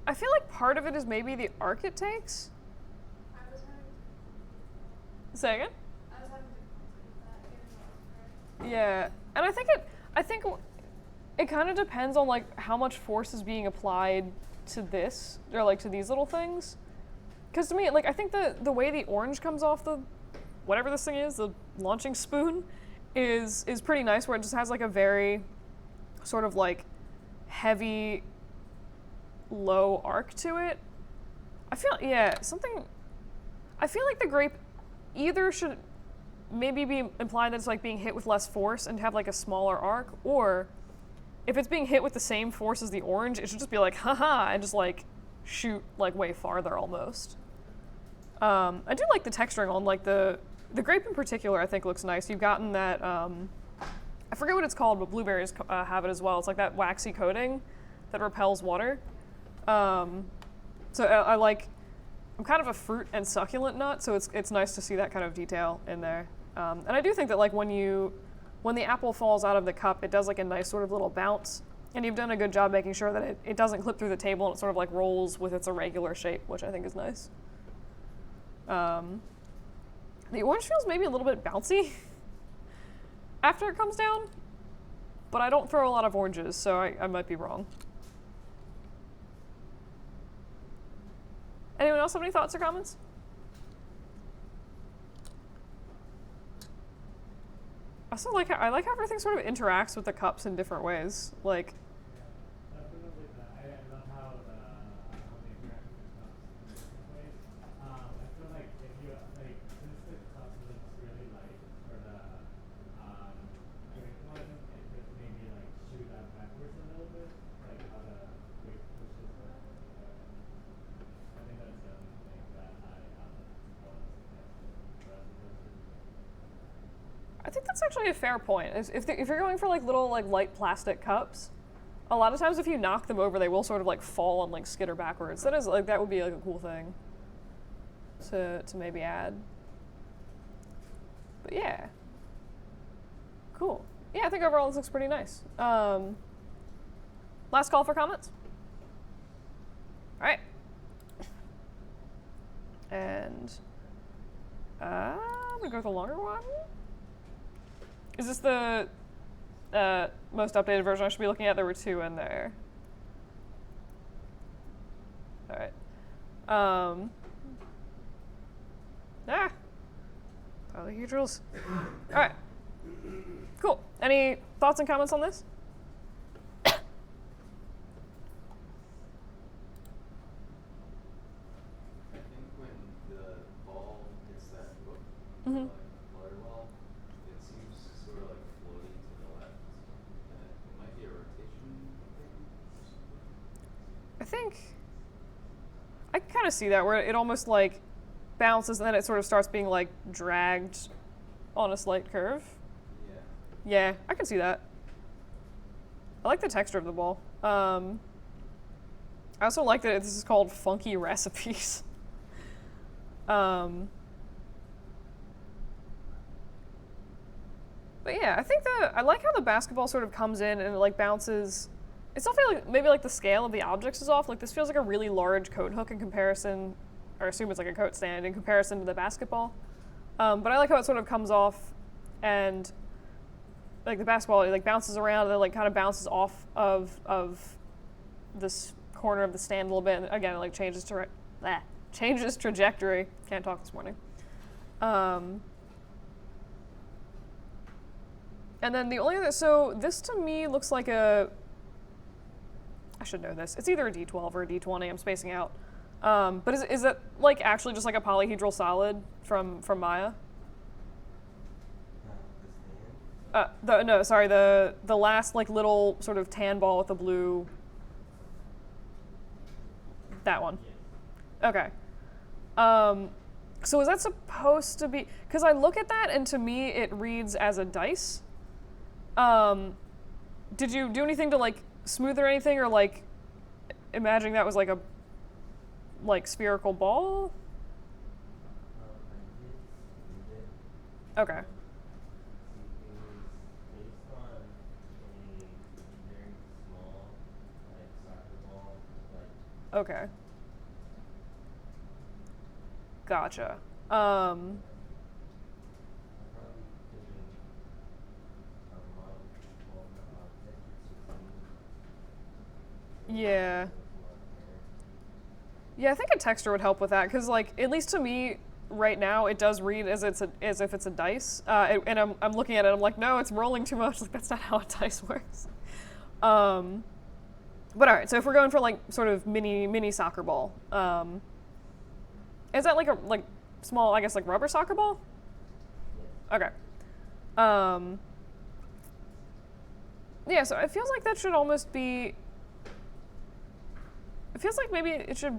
I feel like part of it is maybe the arc it takes. I was having Say again? I was having difficulty with that getting off, right? Yeah, and I think it kind of depends on like how much force is being applied to this or like to these little things. Because to me, like I think the way the orange comes off the whatever this thing is, the launching spoon, is pretty nice. Where it just has like a very sort of like heavy low arc to it. I feel like the grape either should maybe be implied that it's like being hit with less force and have like a smaller arc, or if it's being hit with the same force as the orange, it should just be like haha and just like shoot like way farther almost. I do like the texturing on like the grape in particular. I think looks nice. You've gotten that I forget what it's called, but blueberries have it as well. It's like that waxy coating that repels water. So I like. I'm kind of a fruit and succulent nut, so it's nice to see that kind of detail in there. And I do think that like when the apple falls out of the cup, it does like a nice sort of little bounce, and you've done a good job making sure that it doesn't clip through the table and it sort of like rolls with its irregular shape, which I think is nice. The orange feels maybe a little bit bouncy after it comes down, but I don't throw a lot of oranges, so I might be wrong. Anyone else have any thoughts or comments? I like how everything sort of interacts with the cups in different ways. Like that's actually a fair point. If you're going for like little like light plastic cups, a lot of times if you knock them over, they will sort of like fall and like skitter backwards. That is like that would be like a cool thing to maybe add. But yeah, cool. Yeah, I think overall this looks pretty nice. Last call for comments. All right. And I'm gonna go with the longer one. Is this the most updated version I should be looking at? There were two in there. All right. Polyhedrals. All right. Cool. Any thoughts and comments on this? I think when the ball hits that hook, Mhm. like flutter ball, it seems sort of like floating to the left. And it might be a rotation thing or something. I think I can kind of see that where it almost like bounces and then it sort of starts being like dragged on a slight curve. Yeah. Yeah, I can see that. I like the texture of the ball. I also like that this is called Funky Recipes. But yeah, I think I like how the basketball sort of comes in and it like bounces. It's not like maybe like the scale of the objects is off. Like this feels like a really large coat hook in comparison, or I assume it's like a coat stand in comparison to the basketball. But I like how it sort of comes off, and like the basketball it like bounces around and then like kind of bounces off of this corner of the stand a little bit. And again, it like changes trajectory. Can't talk this morning. And then the only other, so this to me looks like I should know this. It's either a D12 or a D20. I'm spacing out. But is it like actually just like a polyhedral solid from Maya? The last like little sort of tan ball with the blue. That one. Okay. So is that supposed to be? Because I look at that and to me it reads as a dice. Did you do anything to like smooth or anything, or like imagining that was like a spherical ball? Okay. It was based on a very small, like soccer ball, like Okay. Gotcha. I'm probably thinking a model well, texture 16. Yeah. It's a lot better. Yeah, I think a texture would help with that because, like, at least to me, right now, it does read as if it's a dice, and I'm looking at it. I'm like, no, it's rolling too much. Like that's not how a dice works. But all right, so if we're going for like sort of mini soccer ball, is that like a small, I guess, like rubber soccer ball? Okay. Yeah, so it feels like that should almost be. It feels like maybe it should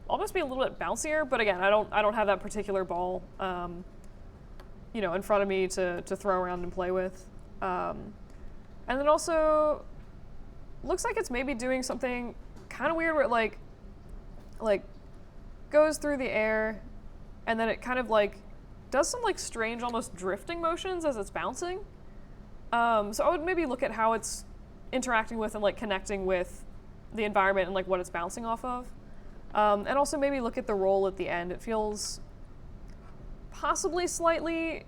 almost be a little bit bouncier, but again, I don't have that particular ball, in front of me to throw around and play with. And then also, looks like it's maybe doing something kind of weird where it like goes through the air, and then it kind of like does some like strange, almost drifting motions as it's bouncing. So I would maybe look at how it's interacting with and like connecting with the environment and like what it's bouncing off of. And also maybe look at the roll at the end. It feels possibly slightly,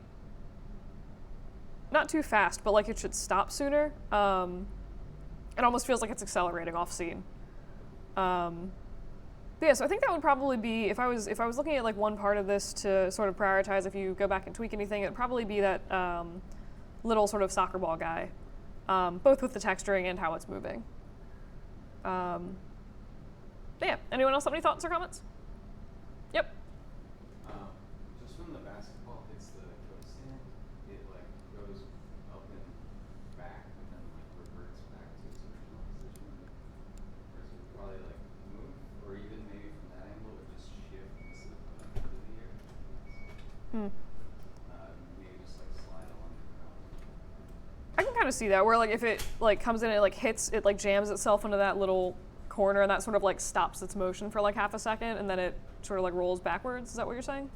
not too fast, but like it should stop sooner. It almost feels like it's accelerating off scene. But yeah, so I think that would probably be, if I was looking at like one part of this to sort of prioritize, if you go back and tweak anything, it'd probably be that little sort of soccer ball guy, both with the texturing and how it's moving. Yeah, anyone else have any thoughts or comments? Yep. Just when the basketball hits the coat stand, it like goes up and back and then like reverts back to its original position. Whereas it would probably like move, or even maybe from that angle it would just shift instead of going into the air. Hmm. Maybe just like slide along kind of see that where like if it like comes in and it like hits, it like jams itself into that little corner and that sort of like stops its motion for like half a second and then it sort of like rolls backwards. Is that what you're saying?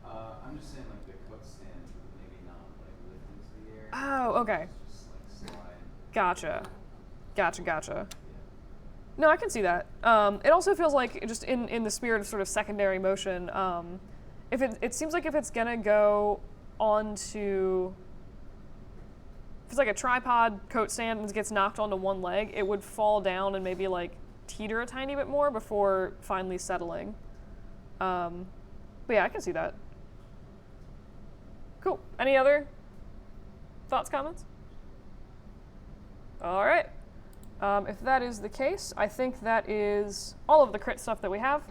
I'm just saying like the cook stand maybe not like lift into the air. Oh, okay. Just like slide. Gotcha. Gotcha. Yeah. No, I can see that. It also feels like just in the spirit of sort of secondary motion, if it seems like if it's gonna go onto, if it's like a tripod coat stand and it gets knocked onto one leg, it would fall down and maybe like teeter a tiny bit more before finally settling. But yeah, I can see that. Cool. Any other thoughts, comments? All right. If that is the case, I think that is all of the crit stuff that we have.